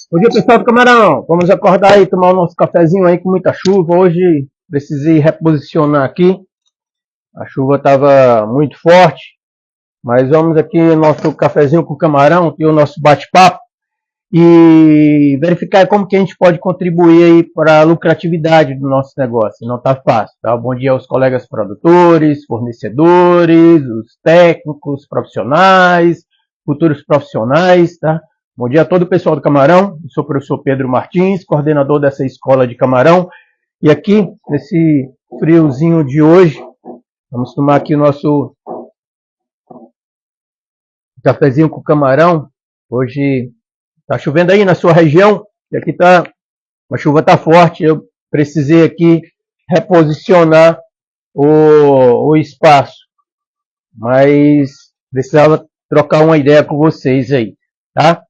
Bom dia, pessoal do Camarão. Vamos acordar aí, tomar o nosso cafezinho aí com muita chuva. Hoje precisei reposicionar aqui. A chuva estava muito forte, mas vamos aqui nosso cafezinho com camarão, aqui o nosso bate-papo e verificar como que a gente pode contribuir aí para a lucratividade do nosso negócio. Não está fácil, tá? Bom dia aos colegas produtores, fornecedores, os técnicos, profissionais, futuros profissionais, tá? Bom dia a todo o pessoal do Camarão. Eu sou o professor Pedro Martins, coordenador dessa escola de Camarão. E aqui, nesse friozinho de hoje, vamos tomar aqui o nosso cafezinho com camarão. Hoje está chovendo aí na sua região, e aqui tá, a chuva está forte. Eu precisei aqui reposicionar o espaço, mas precisava trocar uma ideia com vocês aí, tá?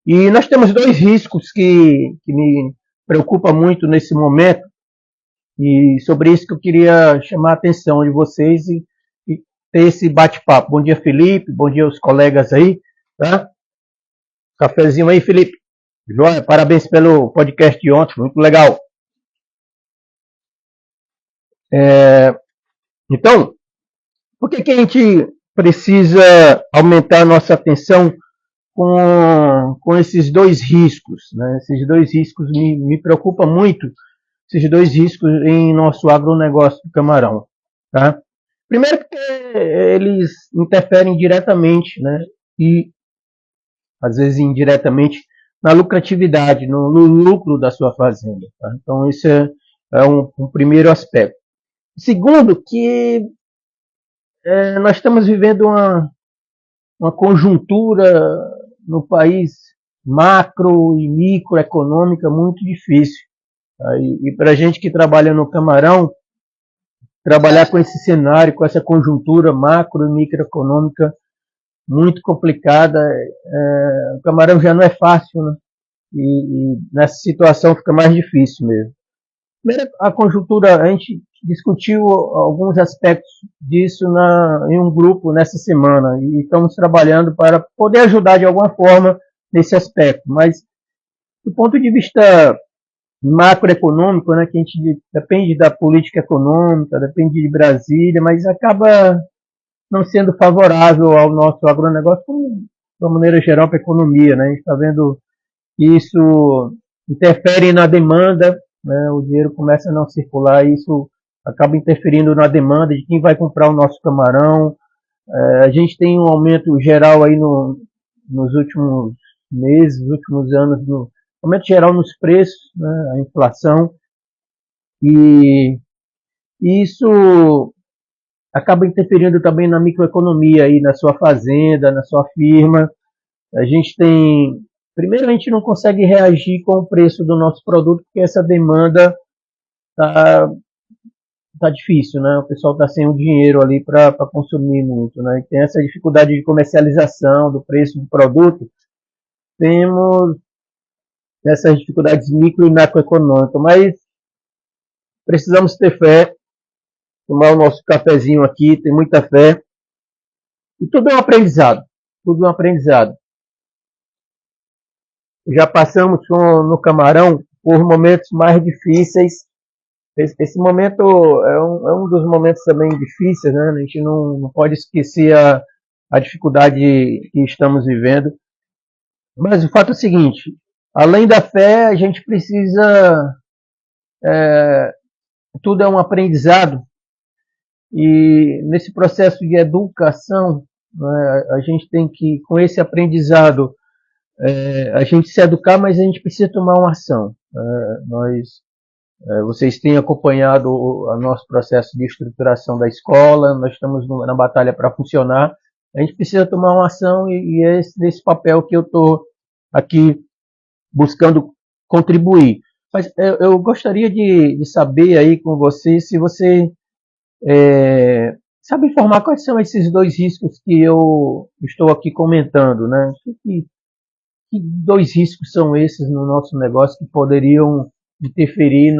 E nós temos dois riscos que me preocupam muito nesse momento, e sobre isso que eu queria chamar a atenção de vocês e ter esse bate-papo. Bom dia, Felipe, bom dia aos colegas aí, tá? Cafezinho aí, Felipe. Joia, parabéns pelo podcast de ontem, muito legal. Então, por que a gente precisa aumentar a nossa atenção com esses dois riscos, né? Esses dois riscos me preocupam muito, esses dois riscos em nosso agronegócio do camarão, tá? Primeiro porque eles interferem diretamente, né? E às vezes indiretamente na lucratividade, no lucro da sua fazenda, tá? Então esse é um primeiro aspecto. Segundo, que nós estamos vivendo uma conjuntura no país macro e microeconômica muito difícil. Tá? E para a gente que trabalha no camarão, trabalhar com esse cenário, com essa conjuntura macro e microeconômica muito complicada, o camarão já não é fácil, né? E nessa situação fica mais difícil mesmo. Primeiro, a conjuntura, a gente discutiu alguns aspectos disso em um grupo nessa semana e estamos trabalhando para poder ajudar de alguma forma nesse aspecto. Mas, do ponto de vista macroeconômico, né, que a gente depende da política econômica, depende de Brasília, mas acaba não sendo favorável ao nosso agronegócio, como, de uma maneira geral, para a economia. Né? A gente está vendo que isso interfere na demanda, né? O dinheiro começa a não circular, e isso acaba interferindo na demanda de quem vai comprar o nosso camarão. A gente tem um aumento geral aí nos últimos meses, nos últimos anos, aumento geral nos preços, né? A inflação, e isso acaba interferindo também na microeconomia aí, na sua fazenda, na sua firma. A gente tem, primeiro a gente não consegue reagir com o preço do nosso produto, porque essa demanda tá difícil, né? O pessoal tá sem o dinheiro ali para consumir muito, né? E tem essa dificuldade de comercialização do preço do produto. Temos essas dificuldades micro e macroeconômicas, mas precisamos ter fé, tomar o nosso cafezinho aqui, ter muita fé. E tudo é um aprendizado, tudo é um aprendizado. Já passamos no camarão por momentos mais difíceis. Esse momento é um dos momentos também difíceis, né? A gente não pode esquecer a dificuldade que estamos vivendo. Mas o fato é o seguinte, além da fé, a gente precisa... tudo é um aprendizado, e nesse processo de educação, né, a gente tem que, com esse aprendizado, a gente se educar, mas a gente precisa tomar uma ação. Vocês têm acompanhado o nosso processo de estruturação da escola, nós estamos na batalha para funcionar, a gente precisa tomar uma ação, e é nesse papel que eu estou aqui buscando contribuir. Mas eu gostaria de saber aí com você, se você sabe informar quais são esses dois riscos que eu estou aqui comentando, né? Que dois riscos são esses no nosso negócio que poderiam interferir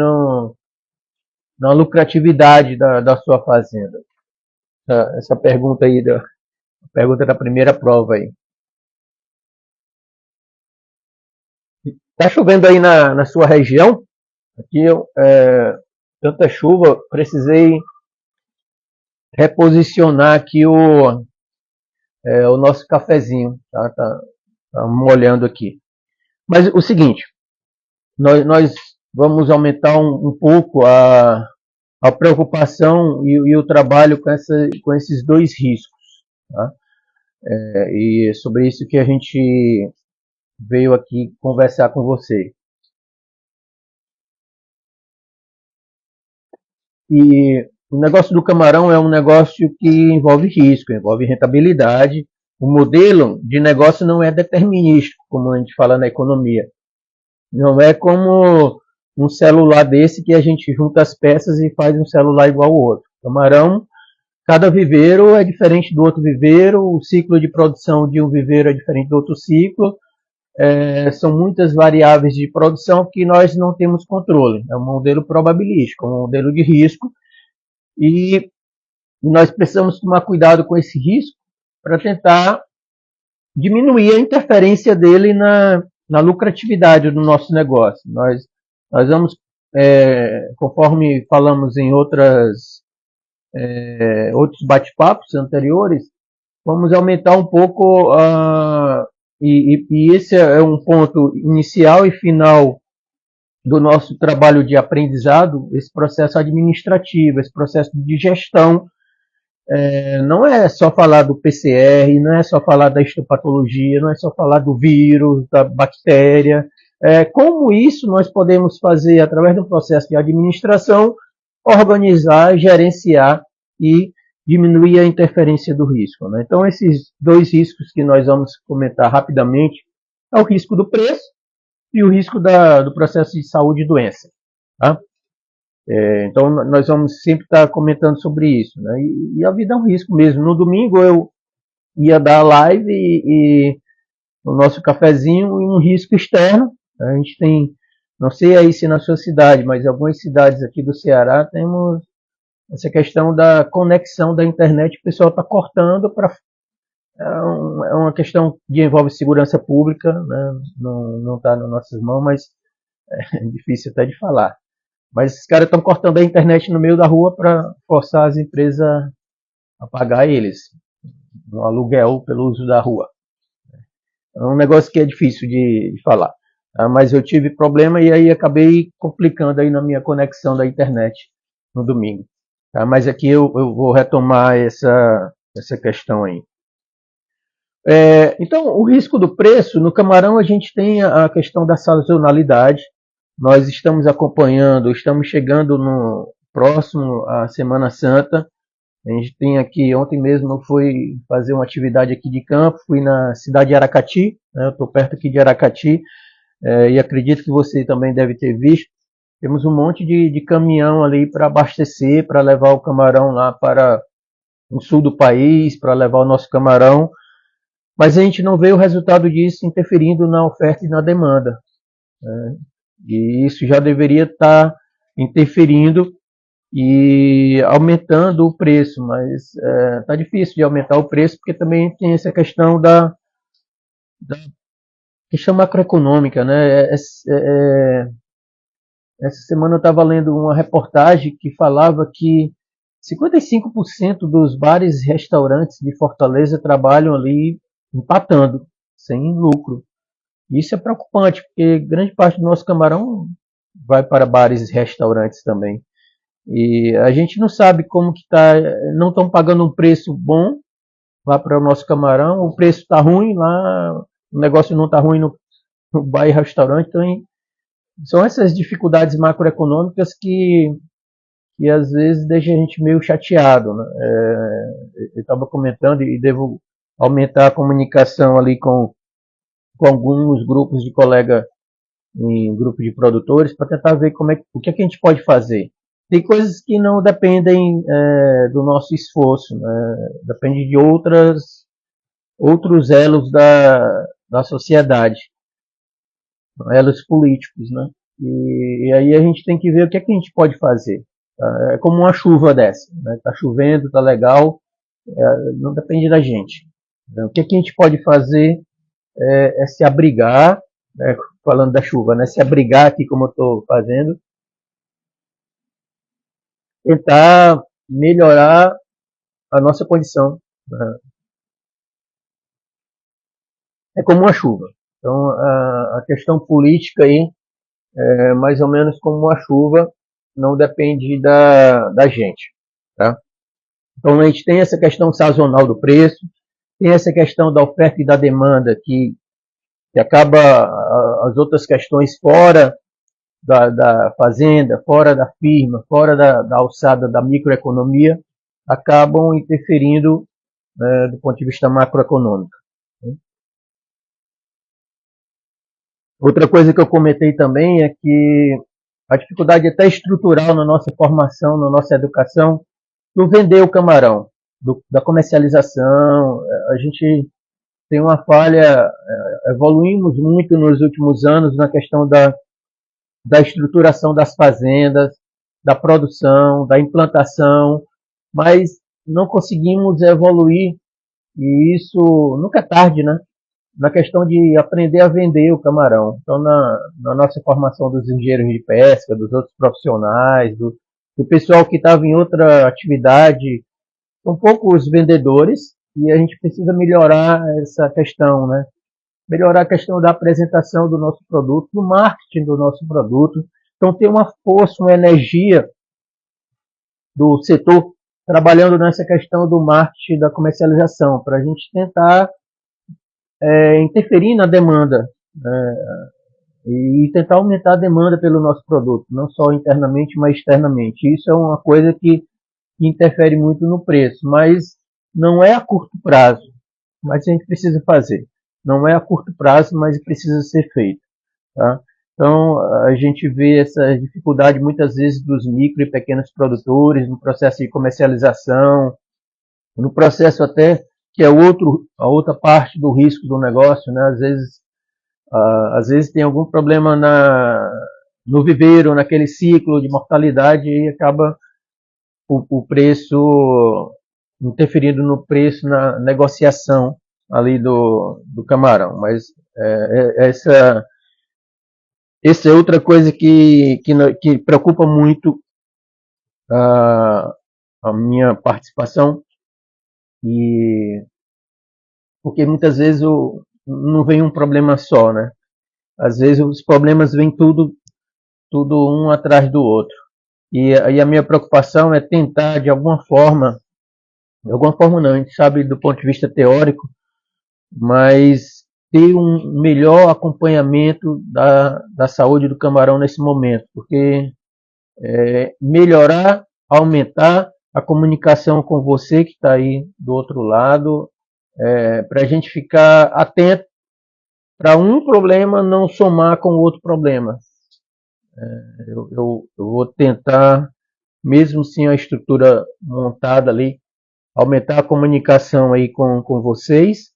na lucratividade da sua fazenda? Essa pergunta aí, pergunta da primeira prova aí. Tá chovendo aí na sua região? Aqui, tanta chuva, precisei reposicionar aqui o nosso cafezinho, tá molhando aqui. Mas o seguinte, nós vamos aumentar um pouco a preocupação e o trabalho com esses dois riscos. Tá? E sobre isso que a gente veio aqui conversar com você. E o negócio do camarão é um negócio que envolve risco, envolve rentabilidade. O modelo de negócio não é determinístico, como a gente fala na economia. Não é como um celular desse que a gente junta as peças e faz um celular igual ao outro. Camarão, cada viveiro é diferente do outro viveiro, o ciclo de produção de um viveiro é diferente do outro ciclo. São muitas variáveis de produção que nós não temos controle. É um modelo probabilístico, um modelo de risco, e nós precisamos tomar cuidado com esse risco para tentar diminuir a interferência dele na lucratividade do nosso negócio. Nós vamos, conforme falamos em outros bate-papos anteriores, vamos aumentar um pouco e esse é um ponto inicial e final do nosso trabalho de aprendizado, esse processo administrativo, esse processo de gestão. Não é só falar do PCR, não é só falar da histopatologia, não é só falar do vírus, da bactéria. Como isso nós podemos fazer através do processo de administração, organizar, gerenciar e diminuir a interferência do risco. Né? Então, esses dois riscos que nós vamos comentar rapidamente é o risco do preço e o risco do processo de saúde e doença. Tá? Então, nós vamos sempre estar comentando sobre isso. Né? E a vida é um risco mesmo. No domingo eu ia dar live e o nosso cafezinho e um risco externo. A gente tem, não sei aí se na sua cidade, mas em algumas cidades aqui do Ceará temos essa questão da conexão da internet, o pessoal está cortando para. É uma questão que envolve segurança pública, né? Não está nas nossas mãos, mas é difícil até de falar. Mas esses caras estão cortando a internet no meio da rua para forçar as empresas a pagar eles um aluguel pelo uso da rua. É um negócio que é difícil de falar. Mas eu tive problema e aí acabei complicando aí na minha conexão da internet no domingo. Mas aqui eu vou retomar essa questão aí. Então, o risco do preço, no camarão a gente tem a questão da sazonalidade. Nós estamos acompanhando, estamos chegando no próximo à Semana Santa. A gente tem aqui, ontem mesmo eu fui fazer uma atividade aqui de campo, fui na cidade de Aracati, né, eu estou perto aqui de Aracati, e acredito que você também deve ter visto. Temos um monte de caminhão ali para abastecer, para levar o camarão lá para o sul do país, para levar o nosso camarão, mas a gente não vê o resultado disso interferindo na oferta e na demanda. Né? E isso já deveria estar interferindo e aumentando o preço, mas está difícil de aumentar o preço porque também tem essa questão da questão macroeconômica, né? Essa semana eu estava lendo uma reportagem que falava que 55% dos bares e restaurantes de Fortaleza trabalham ali empatando, sem lucro. Isso é preocupante, porque grande parte do nosso camarão vai para bares e restaurantes também. E a gente não sabe como que está, não estão pagando um preço bom lá para o nosso camarão, o preço está ruim lá, o negócio não está ruim no bar e restaurante, então são essas dificuldades macroeconômicas que às vezes deixa a gente meio chateado. Né? Eu estava comentando e devo aumentar a comunicação ali com alguns grupos de colega em grupo de produtores para tentar ver o que a gente pode fazer. Tem coisas que não dependem do nosso esforço, né? Depende de outros elos da sociedade, elos políticos, né? E aí a gente tem que ver o que a gente pode fazer. Tá? É como uma chuva dessa, né? Tá chovendo, tá legal, não depende da gente. Então, o que a gente pode fazer é se abrigar, né? falando da chuva, né? Se abrigar aqui como eu estou fazendo, tentar melhorar a nossa condição, né? É como uma chuva. Então, a questão política aí é mais ou menos como uma chuva, não depende da gente, tá? Então, a gente tem essa questão sazonal do preço, tem essa questão da oferta e da demanda que acaba as outras questões fora da fazenda, fora da firma, fora da alçada da microeconomia, acabam interferindo, né, do ponto de vista macroeconômico. Outra coisa que eu comentei também é que a dificuldade até estrutural na nossa formação, na nossa educação, no vender o camarão, da comercialização. A gente tem uma falha, evoluímos muito nos últimos anos na questão da estruturação das fazendas, da produção, da implantação, mas não conseguimos evoluir, e isso nunca é tarde, né? Na questão de aprender a vender o camarão. Então, na nossa formação dos engenheiros de pesca, dos outros profissionais, do pessoal que estava em outra atividade, são poucos vendedores, e a gente precisa melhorar essa questão, né? Melhorar a questão da apresentação do nosso produto, do marketing do nosso produto. Então, ter uma força, uma energia do setor trabalhando nessa questão do marketing, da comercialização, para a gente tentar interferir na demanda, né, e tentar aumentar a demanda pelo nosso produto, não só internamente, mas externamente. Isso é uma coisa que interfere muito no preço, mas não é a curto prazo, mas a gente precisa fazer. Não é a curto prazo, mas precisa ser feito. Tá? Então, a gente vê essa dificuldade muitas vezes dos micro e pequenos produtores no processo de comercialização, no processo até que é a outra parte do risco do negócio, né? Às vezes tem algum problema no viveiro, naquele ciclo de mortalidade, e acaba o preço interferindo no preço, na negociação ali do camarão. Mas essa é outra coisa que preocupa muito a minha participação, e porque muitas vezes não vem um problema só, né? Às vezes os problemas vêm tudo um atrás do outro. E a minha preocupação é tentar, de alguma forma não, a gente sabe do ponto de vista teórico, mas ter um melhor acompanhamento da saúde do camarão nesse momento, porque melhorar, aumentar a comunicação com você que está aí do outro lado, para a gente ficar atento para um problema não somar com o outro problema. Eu vou tentar, mesmo sem a estrutura montada ali, aumentar a comunicação aí com vocês,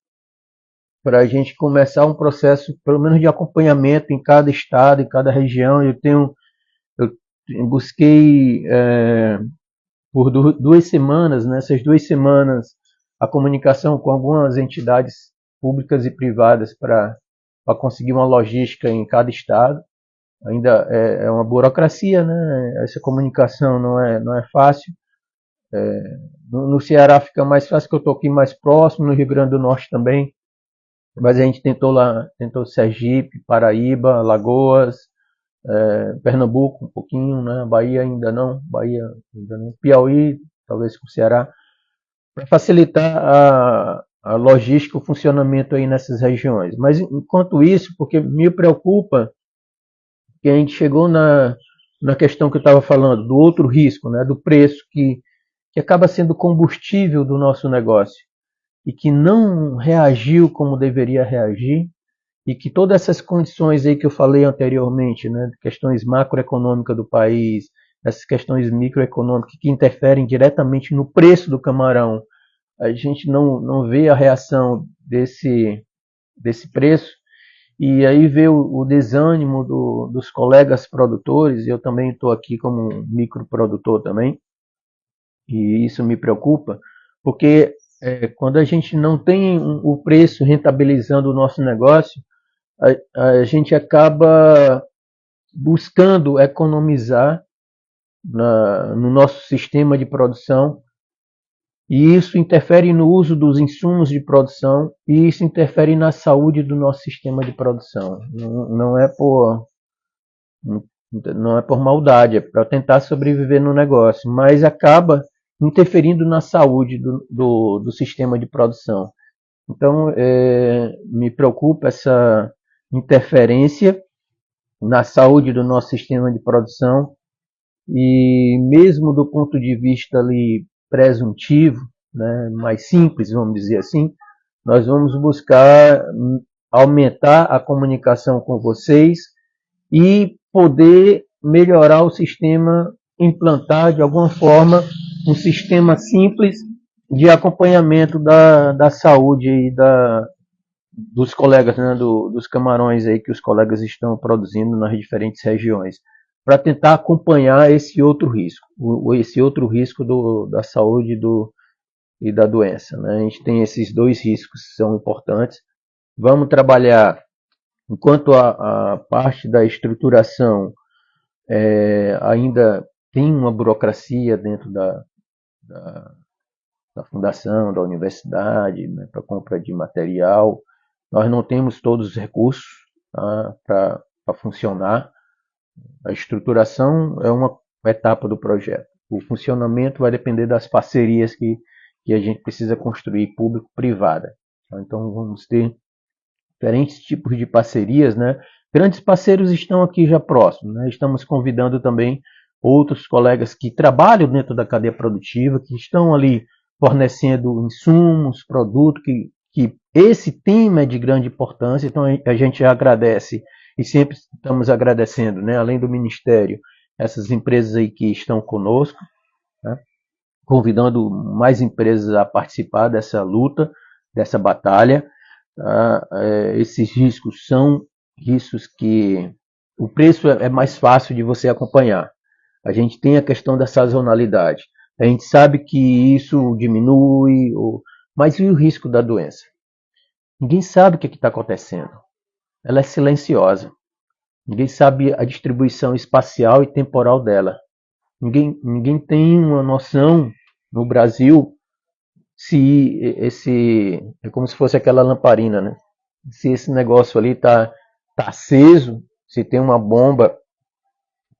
para a gente começar um processo, pelo menos de acompanhamento em cada estado, em cada região. Eu busquei por 2 semanas, nessas 2 semanas, a comunicação com algumas entidades públicas e privadas para conseguir uma logística em cada estado. Ainda é uma burocracia, né? Essa comunicação não é fácil. No Ceará fica mais fácil, que eu estou aqui mais próximo, no Rio Grande do Norte também, mas a gente tentou Sergipe, Paraíba, Alagoas, Pernambuco um pouquinho, né? Bahia ainda não, Piauí, talvez com o Ceará, para facilitar a logística, o funcionamento aí nessas regiões. Mas enquanto isso, porque me preocupa que a gente chegou na questão que eu estava falando, do outro risco, né, do preço, que acaba sendo combustível do nosso negócio, e que não reagiu como deveria reagir, e que todas essas condições aí que eu falei anteriormente, né, questões macroeconômicas do país, essas questões microeconômicas que interferem diretamente no preço do camarão, a gente não vê a reação desse preço, e aí vê o desânimo dos colegas produtores. Eu também estou aqui como um microprodutor também, e isso me preocupa, porque quando a gente não tem o preço rentabilizando o nosso negócio, a gente acaba buscando economizar no nosso sistema de produção, e isso interfere no uso dos insumos de produção, e isso interfere na saúde do nosso sistema de produção. Não é por, não é por maldade, é para tentar sobreviver no negócio, mas acaba interferindo na saúde do sistema de produção. Então, me preocupa essa interferência na saúde do nosso sistema de produção, e mesmo do ponto de vista ali presuntivo, né, mais simples, vamos dizer assim, nós vamos buscar aumentar a comunicação com vocês e poder melhorar o sistema, implantar de alguma forma um sistema simples de acompanhamento da saúde e dos colegas, né, dos camarões aí que os colegas estão produzindo nas diferentes regiões, para tentar acompanhar esse outro risco, esse outro risco da saúde e da doença. Né? A gente tem esses dois riscos que são importantes. Vamos trabalhar, enquanto a parte da estruturação ainda tem uma burocracia dentro da, da fundação, da universidade, né, para compra de material. Nós não temos todos os recursos, tá, para funcionar. A estruturação é uma etapa do projeto. O funcionamento vai depender das parcerias que a gente precisa construir, público-privada. Então vamos ter diferentes tipos de parcerias, né? Grandes parceiros estão aqui já próximos, né? Estamos convidando também outros colegas que trabalham dentro da cadeia produtiva, que estão ali fornecendo insumos, produtos, que esse tema é de grande importância, então a gente agradece e sempre estamos agradecendo, né? Além do Ministério, essas empresas aí que estão conosco, né? Convidando mais empresas a participar dessa luta, dessa batalha. Tá? Esses riscos são riscos que o preço é mais fácil de você acompanhar. A gente tem a questão da sazonalidade. A gente sabe que isso diminui, mas e o risco da doença? Ninguém sabe o que está acontecendo. Ela é silenciosa. Ninguém sabe a distribuição espacial e temporal dela. Ninguém tem uma noção no Brasil se esse é como se fosse aquela lamparina, né? Se esse negócio ali tá aceso, se tem uma bomba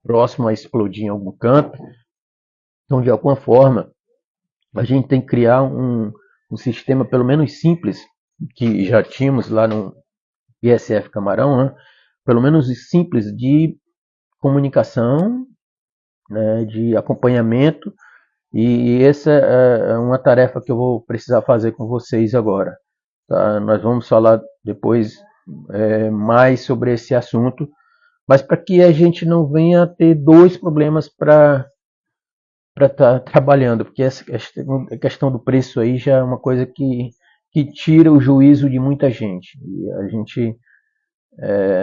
próxima a explodir em algum canto, então de alguma forma a gente tem que criar um sistema pelo menos simples, que já tínhamos lá no ISF Camarão, né? Pelo menos simples de comunicação, né? De acompanhamento. E essa é uma tarefa que eu vou precisar fazer com vocês agora. Tá? Nós vamos falar depois mais sobre esse assunto, mas para que a gente não venha a ter dois problemas para estar trabalhando, porque essa questão do preço aí já é uma coisa que tira o juízo de muita gente. E a gente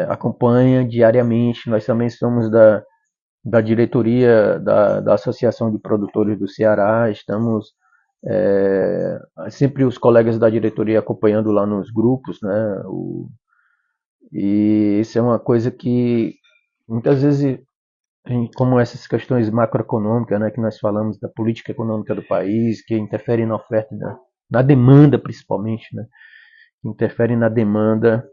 acompanha diariamente, nós também somos da diretoria da Associação de Produtores do Ceará, estamos sempre os colegas da diretoria acompanhando lá nos grupos, né? E isso é uma coisa que muitas vezes, como essas questões macroeconômicas, né, que nós falamos da política econômica do país, que interfere na oferta, na demanda principalmente, né, que interfere na demanda,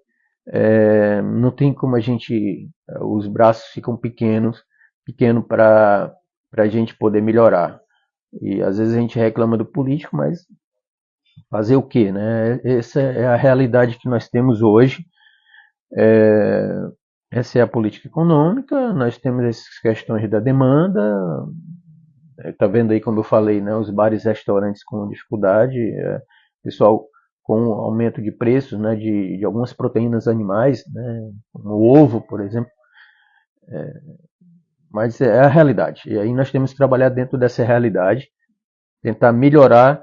não tem como a gente, os braços ficam pequeno para a gente poder melhorar. E às vezes a gente reclama do político, mas fazer o quê, né? Essa é a realidade que nós temos hoje. Essa é a política econômica. Nós temos essas questões da demanda. Está vendo aí, como eu falei, né? Os bares e restaurantes com dificuldade, pessoal com aumento de preços, né? De algumas proteínas animais, né? Como o ovo, por exemplo. Mas é a realidade. E aí nós temos que trabalhar dentro dessa realidade, tentar melhorar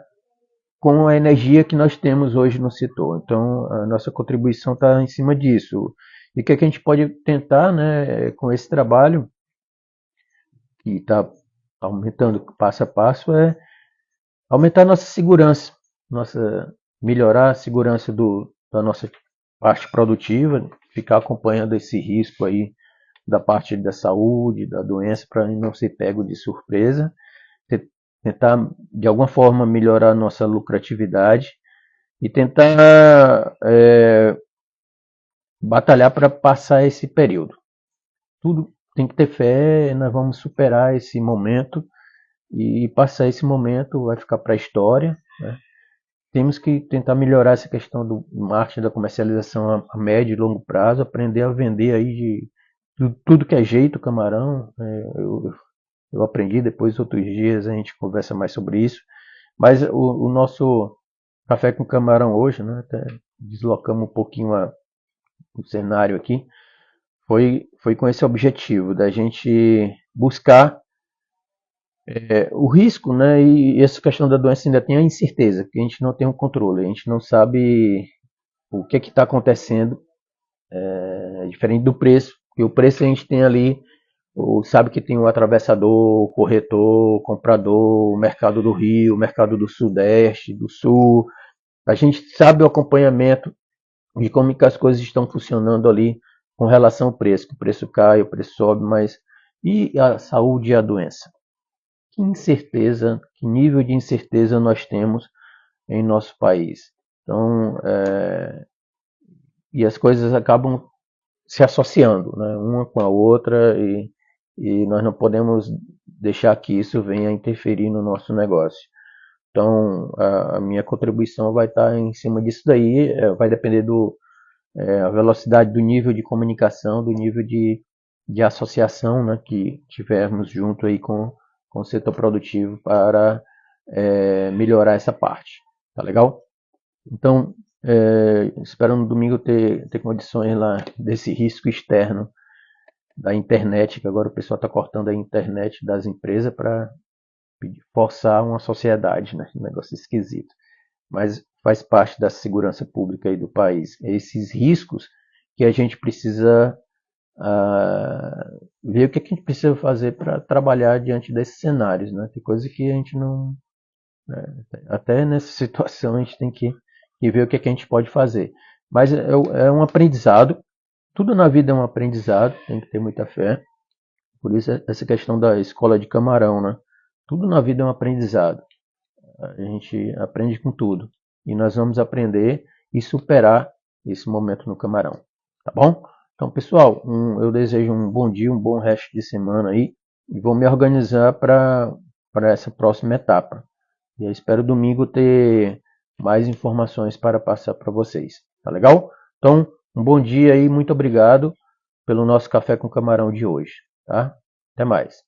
com a energia que nós temos hoje no setor. Então, a nossa contribuição está em cima disso. E o que a gente pode tentar, né, com esse trabalho, que está aumentando passo a passo, é aumentar a nossa segurança, melhorar a segurança da nossa parte produtiva, ficar acompanhando esse risco aí da parte da saúde, da doença, para não ser pego de surpresa, tentar de alguma forma melhorar a nossa lucratividade e tentar batalhar para passar esse período. Tudo tem que ter fé, nós vamos superar esse momento e passar esse momento, vai ficar para a história, né? Temos que tentar melhorar essa questão do marketing, da comercialização a médio e longo prazo, aprender a vender aí de tudo que é jeito camarão. Eu aprendi, depois outros dias a gente conversa mais sobre isso. Mas o nosso café com camarão hoje, né, até deslocamos um pouquinho o cenário aqui, foi com esse objetivo da gente buscar o risco, né, e essa questão da doença ainda tem a incerteza, porque a gente não tem um controle, a gente não sabe o que está acontecendo, diferente do preço, porque o preço a gente tem ali, sabe que tem o atravessador, o corretor, o comprador, o mercado do Rio, o mercado do Sudeste, do Sul, a gente sabe o acompanhamento de como que as coisas estão funcionando ali com relação ao preço, que o preço cai, o preço sobe, mas e a saúde e a doença? Que incerteza, que nível de incerteza nós temos em nosso país? Então, e as coisas acabam se associando, né, uma com a outra e nós não podemos deixar que isso venha interferir no nosso negócio. Então, a minha contribuição vai estar em cima disso daí, vai depender a velocidade do nível de comunicação, do nível de associação, né, que tivermos junto aí com o setor produtivo para melhorar essa parte. Tá legal? Então, espero no domingo ter condições lá desse risco externo da internet, que agora o pessoal está cortando a internet das empresas para forçar uma sociedade, né? Um negócio esquisito. Mas faz parte da segurança pública aí do país. Esses riscos que a gente precisa ver o que a gente precisa fazer para trabalhar diante desses cenários, né? Tem coisa que a gente não... até nessa situação a gente tem que ver o que a gente pode fazer. Mas é um aprendizado. Tudo na vida é um aprendizado, tem que ter muita fé. Por isso essa questão da escola de camarão, né? Tudo na vida é um aprendizado. A gente aprende com tudo. E nós vamos aprender e superar esse momento no camarão. Tá bom? Então, pessoal, eu desejo um bom dia, um bom resto de semana aí. E vou me organizar para essa próxima etapa. E eu espero domingo ter mais informações para passar para vocês. Tá legal? Então, um bom dia aí, muito obrigado pelo nosso café com camarão de hoje. Tá? Até mais.